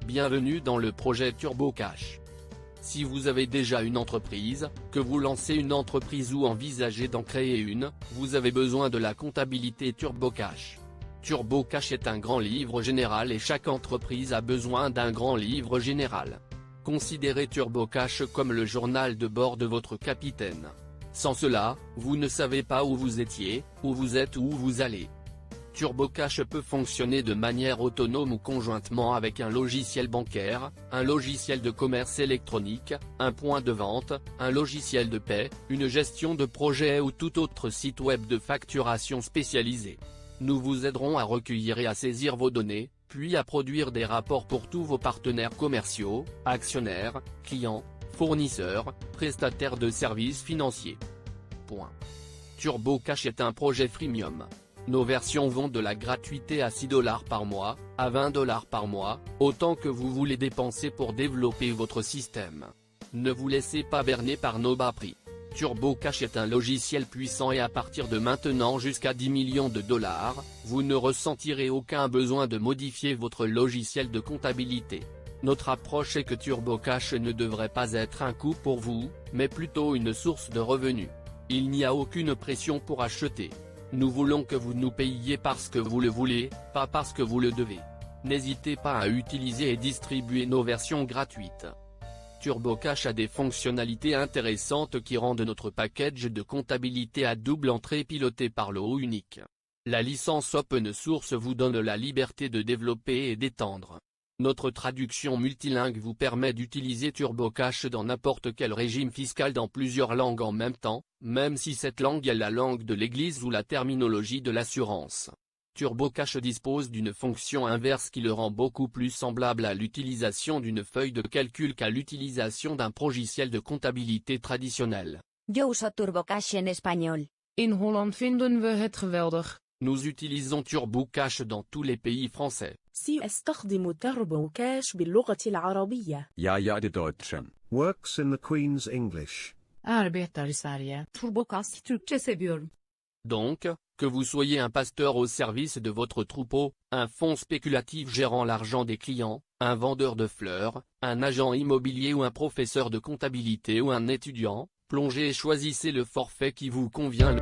Bienvenue dans le projet TurboCash. Si vous avez déjà une entreprise, que vous lancez une entreprise ou envisagez d'en créer une, vous avez besoin de la comptabilité TurboCash. TurboCash est un grand livre général et chaque entreprise a besoin d'un grand livre général. Considérez TurboCash comme le journal de bord de votre capitaine. Sans cela, vous ne savez pas où vous étiez, où vous êtes ou où vous allez. TurboCash peut fonctionner de manière autonome ou conjointement avec un logiciel bancaire, un logiciel de commerce électronique, un point de vente, un logiciel de paie, une gestion de projet ou tout autre site web de facturation spécialisé. Nous vous aiderons à recueillir et à saisir vos données, puis à produire des rapports pour tous vos partenaires commerciaux, actionnaires, clients, fournisseurs, prestataires de services financiers. TurboCash est un projet freemium. Nos versions vont de la gratuité à $6 par mois, à $20 par mois, autant que vous voulez dépenser pour développer votre système. Ne vous laissez pas berner par nos bas prix. TurboCash est un logiciel puissant et à partir de maintenant jusqu'à $10 millions, vous ne ressentirez aucun besoin de modifier votre logiciel de comptabilité. Notre approche est que TurboCash ne devrait pas être un coût pour vous, mais plutôt une source de revenus. Il n'y a aucune pression pour acheter. Nous voulons que vous nous payiez parce que vous le voulez, pas parce que vous le devez. N'hésitez pas à utiliser et distribuer nos versions gratuites. TurboCash a des fonctionnalités intéressantes qui rendent notre package de comptabilité à double entrée piloté par l'eau unique. La licence Open Source vous donne la liberté de développer et d'étendre. Notre traduction multilingue vous permet d'utiliser TurboCash dans n'importe quel régime fiscal dans plusieurs langues en même temps, même si cette langue est la langue de l'Église ou la terminologie de l'assurance. TurboCash dispose d'une fonction inverse qui le rend beaucoup plus semblable à l'utilisation d'une feuille de calcul qu'à l'utilisation d'un logiciel de comptabilité traditionnel. Yo uso TurboCash en español. In Holland vinden we het geweldig. Nous utilisons TurboCash dans tous les pays français. سأستخدم توربوكاش باللغة العربية. Ja, det Deutschen. Works in the Queen's English. Arbetar i Sverige. TurboCash Türkçe seviyorum. Donc, que vous soyez un pasteur au service de votre troupeau, un fonds spéculatif gérant l'argent des clients, un vendeur de fleurs, un agent immobilier ou un professeur de comptabilité ou un étudiant, plongez et choisissez le forfait qui vous convient.